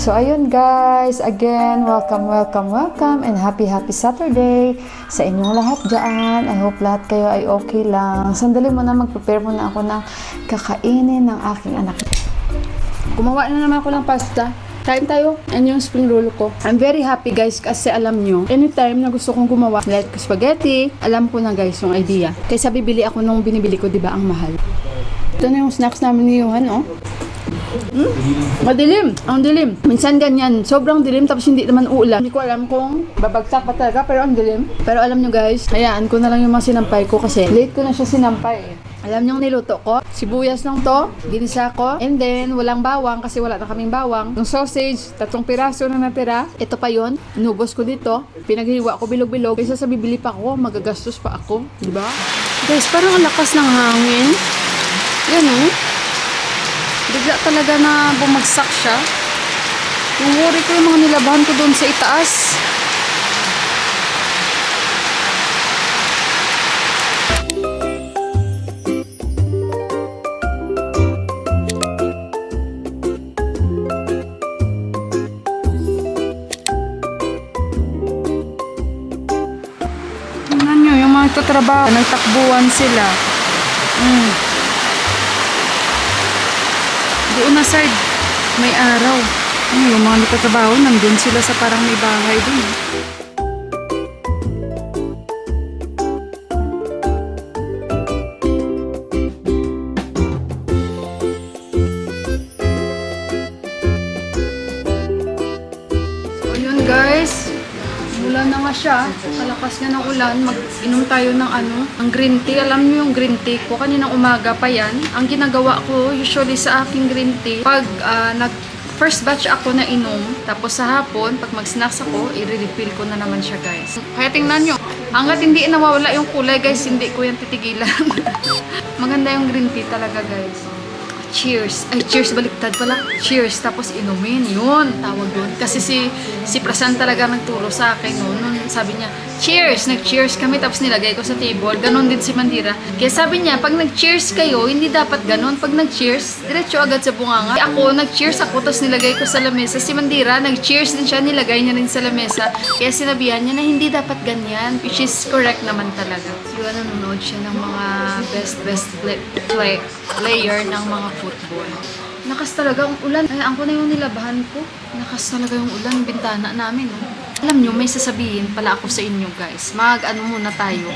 So ayun guys, again, welcome and happy Saturday sa inyong lahat dyan. I hope lahat kayo ay okay lang. Sandali muna, mag-prepare muna ako ng kakainin ng aking anak. Gumawa na naman ako ng pasta. Kain tayo. Yan yung spring roll ko. I'm very happy guys kasi alam nyo, anytime na gusto kong gumawa like spaghetti, alam ko na guys yung idea. Kaysa bibili ako nung binibili ko, diba, ang mahal. Ito na yung snacks namin ni Johan, oh. Madilim. Ang dilim. Minsan ganyan. Sobrang dilim tapos hindi naman uulan. Hindi ko alam kung babagsak pa talaga pero ang dilim. Pero alam nyo guys, hayaan ko na lang yung mga sinampay ko kasi late ko na siya sinampay eh. Alam nyo niluto ko? Sibuyas lang to, ginisa ko, and then walang bawang kasi wala na kaming bawang. Yung sausage, 3 piraso na natira. Ito pa yon, inubos ko dito, pinaghiwa ko bilog-bilog. Kaysa sa bibili pa ako, magagastos pa ako, di ba? Guys, parang ang lakas ng hangin. Yan oh. Bigla talaga na bumagsak siya. Yung worry ko yung mga nilabahan ko doon sa itaas. Tingnan nyo, yung mga itotrabaho, nagtakbuhan sila. Doon na side, may araw. Yung mga nagtatrabaho, nandun sila sa parang may bahay dun. So yun guys, ulan na nga siya. Kalakas nga ng ulan. Mag-inom tayo ng ng green tea. Alam niyo yung green tea ko, kaninang umaga pa yan. Ang ginagawa ko usually sa aking green tea, pag first batch ako na inom, tapos sa hapon, pag mag-snacks ako, i-refill ko na naman siya guys. Kaya tingnan nyo, hanggat hindi nawawala yung kulay guys, hindi ko yan titigilan. Maganda yung green tea talaga guys. Cheers. Ay, cheers, baliktad pala. Cheers, tapos inumin. Yun, tawag doon. Kasi si Prasan talaga nagturo sa akin noon. Sabi niya, cheers! Nag-cheers kami, tapos nilagay ko sa table. Ganon din si Mandira. Kaya sabi niya, pag nag-cheers kayo, hindi dapat ganon. Pag nag-cheers, diretso agad sa bunganga. Ako, nag-cheers ako, tapos nilagay ko sa lamesa. Si Mandira, nag-cheers din siya, nilagay niya rin sa lamesa. Kaya sinabihan niya na hindi dapat ganyan. Which is correct naman talaga. So, nanonood siya ng mga best player ng mga football. Nakas talaga ang ulan. Ay, ko na yung nilabahan ko. Nakas talaga yung ulan, bintana namin. Oh. Alam nyo, may sasabihin pala ako sa inyo guys. Muna tayo.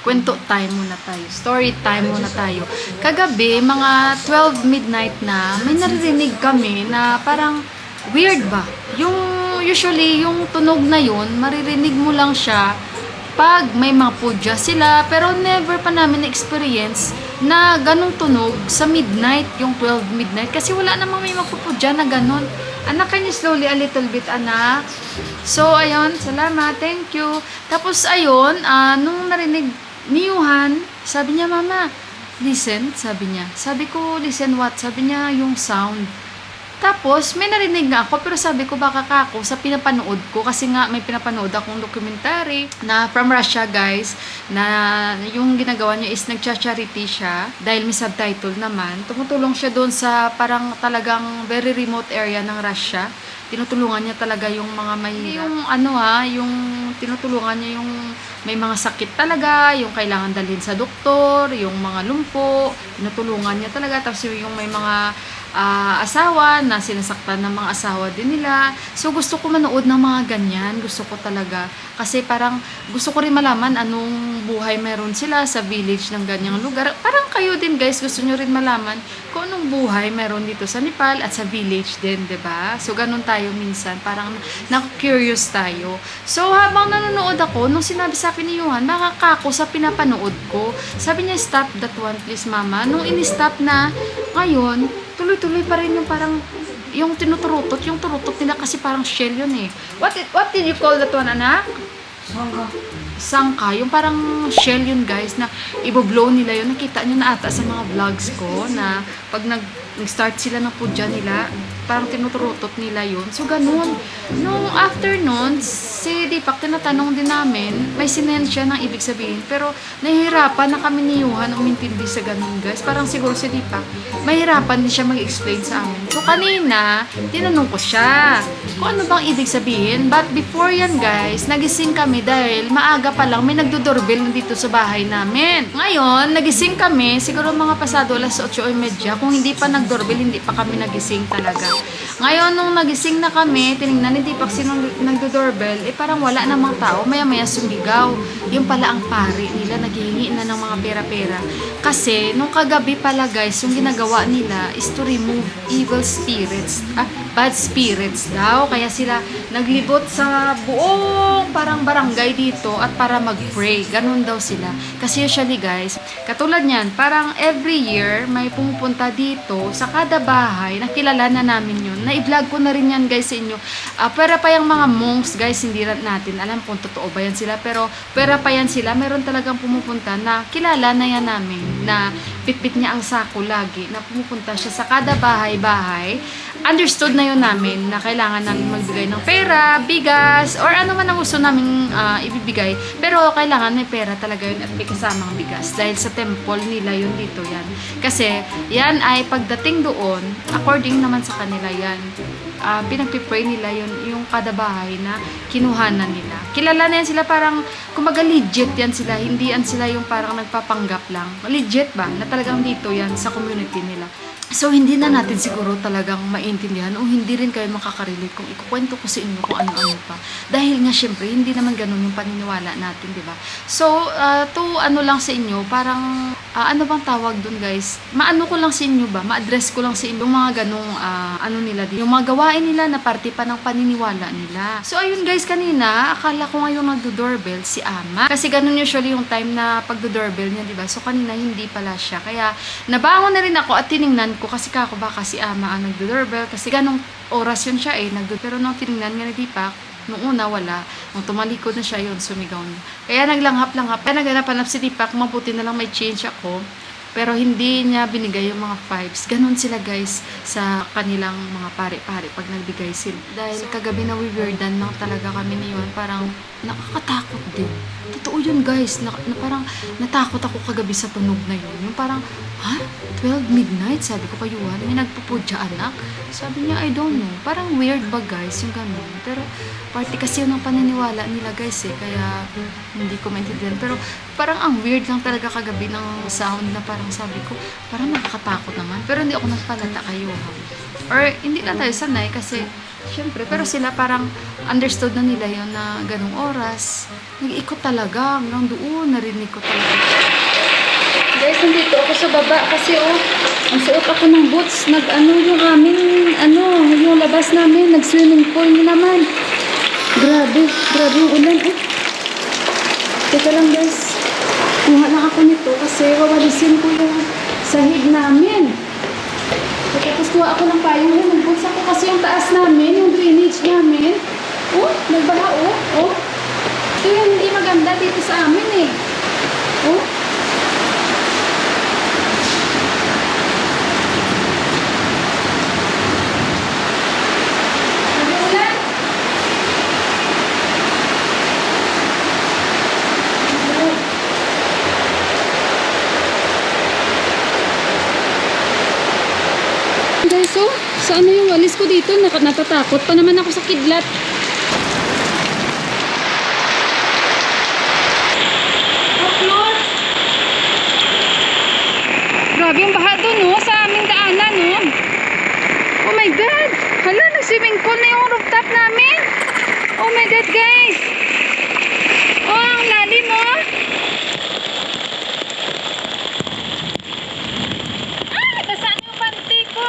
Kwento time muna tayo. Story time muna tayo. Kagabi, mga 12 midnight na, may naririnig kami na parang weird ba? Yung usually, yung tunog na yun, maririnig mo lang siya pag may mga pudya sila, pero never pa namin na-experience na ganong tunog sa midnight, yung 12 midnight, kasi wala namang may mapupudya na ganon. Anak, can you slowly a little bit, anak? So, ayun, salamat, thank you. Tapos, ayun, nung narinig ni Johan, sabi niya, mama, listen, sabi niya. Sabi ko, listen what? Sabi niya, yung sound. Tapos, may narinig nga ako, pero sabi ko baka kako sa pinapanood ko. Kasi nga, may pinapanood akong documentary na from Russia, guys, na yung ginagawa niya is nagcha-charity siya. Dahil may subtitle naman. Tumutulong siya doon sa parang talagang very remote area ng Russia. Tinutulungan niya talaga yung mga mahirap. Yung tinutulungan niya yung may mga sakit talaga, yung kailangan dalhin sa doktor, yung mga lumpo, tinutulungan niya talaga. Tapos yung may mga asawa na sinasaktan ng mga asawa din nila. So gusto ko manood ng mga ganyan, gusto ko talaga kasi parang gusto ko rin malaman anong buhay meron sila sa village ng ganyang lugar. Parang kayo din guys, gusto nyo rin malaman kung anong buhay meron dito sa Nepal at sa village din, 'di ba? So ganun tayo minsan, parang na-curious tayo. So habang nanonood ako, nung sinabi sa akin ni Johan, makakako sa pinapanood ko. Sabi niya, stop that one please mama. Nung in-stop na, ngayon tuloy-tuloy pa rin yung parang yung tinuturutot nila kasi parang shell yun eh. What did you call that one, anak? Sangka. Yung parang shell yun guys na i-blow nila yun. Nakita nyo na ata sa mga vlogs ko na pag nag-start sila ng pudya nila, parang tinuturutot nila yun. So, ganun. Nung after nun, si Deepak, tinatanong din namin, may sinend siya ng ibig sabihin. Pero, nahihirapan na kami ni Yuhan umintindi sa ganun, guys. Parang siguro si Deepak, mahirapan din siya mag-explain sa amin. So, kanina, tinanong ko siya kung ano bang ibig sabihin. But before yan, guys, nagising kami dahil maaga pa lang may nagdo-doorbell dito sa bahay namin. Ngayon, nagising kami, siguro mga pasado alas 8:30. Kung hindi pa nag-doorbell, hindi pa kami nagising talaga. Ngayon, nung nagising na kami, tinignan ni Deepak sino nagdo-doorbell, parang wala namang tao, maya-maya sumigaw. Yung pala ang pari nila, naghihingi na ng mga pera-pera. Kasi, nung kagabi pala guys, yung ginagawa nila is to remove evil spirits, bad spirits daw. Kaya sila naglibot sa buong parang barangay dito at para mag-pray. Ganun daw sila. Kasi usually guys, katulad niyan, parang every year may pumupunta dito sa kada bahay, nakilala na namin yun. Na-vlog ko na rin yan guys sa inyo. Pera pa yung mga monks guys, hindi natin alam kung totoo ba yan sila. Pero pera pa yan sila, meron talagang pumupunta na kilala na yan namin, na bitbit niya ang sako lagi, na pumupunta siya sa kada bahay-bahay. Understood na yun namin na kailangan namin magbigay ng pera, bigas, or ano man ang gusto namin ibibigay. Pero kailangan may pera talaga yun at may kasamang bigas. Dahil sa temple nila yun dito yan. Kasi yan ay pagdating doon, according naman sa kanila yan, pinagpipray nila yun, yung kada bahay na kinuhanan nila. Kilala na yan sila, parang kumaga legit yan sila, hindi yan sila yung parang nagpapanggap lang. Legit ba? Na talagang dito yan sa community nila. So, hindi na natin siguro talagang maintindihan o hindi rin kayo makakarelate kung ikukwento ko sa inyo kung ano-ano pa. Dahil nga, syempre, hindi naman ganun yung paniniwala natin, di ba? So, to ano lang sa inyo, parang, ano bang tawag dun, guys? Maano ko lang sa inyo ba? Ma-address ko lang sa inyo yung mga ganung, ano nila, yung mga gawain nila na parte pa ng paniniwala nila. So, ayun guys, kanina, akala ko ngayon nagdo-doorbell si Ama. Kasi ganun usually yung time na pagdo-doorbell niya, di ba? So, kanina hindi pala siya. Kaya, nabangon na rin ako at tiningnan ko kasi kako baka si Ama ang nagdo-doorbell kasi ganong oras yun siya pero nung tinignan nga ni Deepak, nung una wala, nung tumalikod na siya yun, sumigaw na. Kaya naglanghap-langhap, kaya naghanap-hanap si Deepak, mabuti na lang may change ako, pero hindi niya binigay yung mga vibes. Ganon sila guys sa kanilang mga pare-pare pag nagbigay sila. Dahil kagabi na weirdan lang talaga kami niyon, parang nakakatakot din. Totoo yun guys, na parang natakot ako kagabi sa tunog na yun. Yung parang, 12 midnight? Sabi ko kayo, may nagpupudya anak? Sabi niya, I don't know. Parang weird ba guys yung ganun? Pero party kasi yun ang paniniwala nila guys kaya hindi ko maintindihan. Pero parang ang weird lang talaga kagabi ng sound na parang sabi ko, parang nakakatakot naman. Pero hindi ako nagpalata kayo. Or hindi na tayo sanay kasi syempre, pero sila parang understood na nila yun na ganung oras. Nag-ikot talaga hanggang doon, narinig ko talaga. Guys, nandito ako sa baba kasi ang suot ako ng boots. Yung aming, yung labas namin, nag-swimming pool na naman. Grabe yung ulan. Teka lang guys, kuha lang ako nito kasi wawalisin ko yung sahig namin. Tapos kuha ako ng payong yun. Nagboots ako kasi yung taas namin, yung drainage namin. Nagbaha Ito yung hindi maganda dito sa amin guys, sa ano yung walis ko dito, natatakot pa naman ako sa kidlat. Grabe yung baha doon, sa aming daanan, Oh my God! Hala, nag-swimming pool na yung rooftop namin. Oh my God, guys! Ang lalim, Nasaan yung panty ko?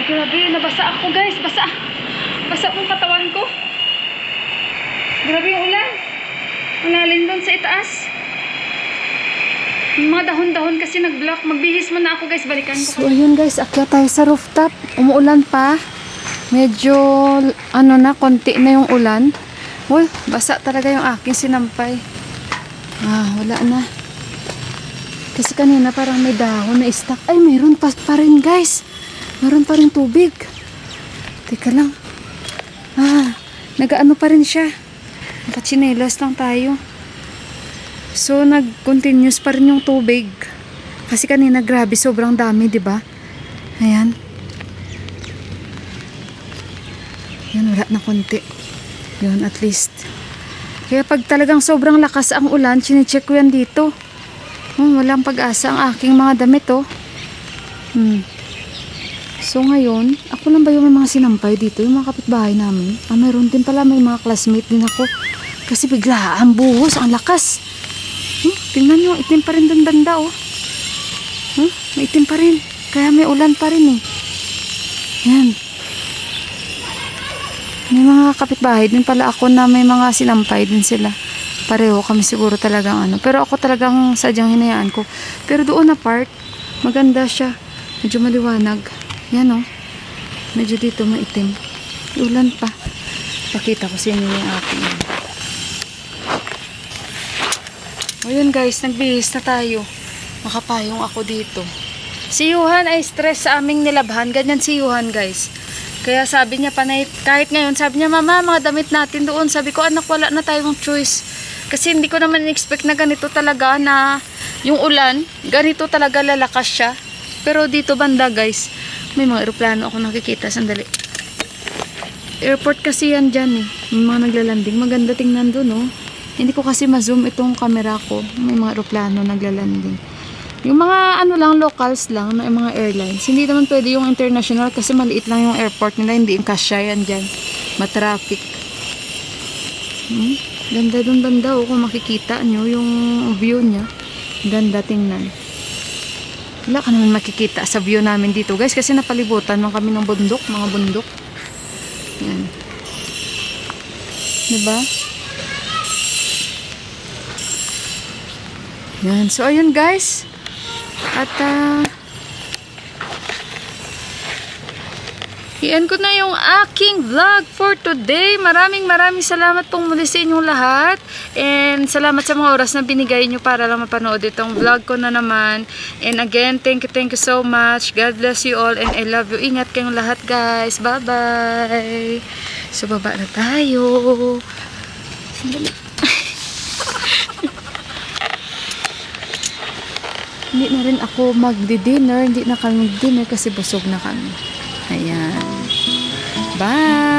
Grabe, nabasa ako guys. Basa. Basa ang katawan ko. Grabe yung ulan. Malalim doon sa itaas. Yung mga dahon-dahon kasi nag-block. Magbihis muna ako guys. Balikan ko. So ayun guys, akyat tayo sa rooftop. Umuulan pa. Medyo ano na, konti na yung ulan. Uy, basa talaga yung aking sinampay. Wala na. Kasi kanina parang may dahon na stuck. Ay, mayroon pa rin guys. Mayroon pa rin tubig. Teka lang. Nagaano pa rin siya. Nakachinelas lang tayo. So, nag-continuous pa rin yung tubig. Kasi kanina, grabe, sobrang dami, di ba? Ayan. Yan, wala na konti. Yun, at least. Kaya pag talagang sobrang lakas ang ulan, chinecheck ko yan dito. Walang pag-asa ang aking mga damit, oh. So, ngayon, ako lang ba yung may mga sinampay dito? Yung mga kapitbahay namin? Mayroon din pala, may mga classmate din ako. Kasi bigla, ang buhos, ang lakas. Tingnan nyo, itim pa rin dun banda, oh. May itim pa rin. Kaya may ulan pa rin, eh. Yan. May mga kapitbahay din pala ako na may mga sinampay din sila. Pareho kami siguro talagang ano. Pero ako talagang sadyang hinayaan ko. Pero doon na part, maganda siya. Medyo maliwanag. Yan, oh. Medyo dito maitim. Ulan pa. Pakita ko sa inyo yung aking. O yun guys, nagbihis na tayo. Makapayong ako dito. Si Yuhan ay stress sa aming nilabhan. Ganyan si Yuhan guys. Kaya sabi niya panay, kahit ngayon sabi niya, mama, mga damit natin doon. Sabi ko, anak, wala na tayong choice. Kasi hindi ko naman expect na ganito talaga na yung ulan, ganito talaga lalakas siya. Pero dito banda guys, may mga eroplano ako nakikita. Sandali. Airport kasi yan dyan, eh. May mga naglalanding. Maganda tingnan doon, oh. Hindi ko kasi ma-zoom itong camera ko. May mga eroplano naglalanding. Yung mga ano lang, locals lang, na mga airlines. Hindi naman pwede yung international kasi maliit lang yung airport nila. Hindi yung kasya yan dyan. Matraffic. Ganda dun banda, oh. Kung makikita nyo yung view nya. Ganda tingnan. Wala ka naman makikita sa view namin dito guys. Kasi napalibutan lang kami ng bundok. Mga bundok. Yan. Diba? Yan. So ayun guys. At iyan ko na yung aking vlog for today. Maraming salamat pong muli sa inyong lahat. And salamat sa mga oras na binigay nyo para lang mapanood itong vlog ko na naman. And again, thank you so much. God bless you all and I love you. Ingat kayong lahat guys. Bye-bye. So baba na tayo. Sandali. Hindi na rin ako magdi-dinner. Hindi na kami mag-dinner kasi busog na kami. Ayan. Bye!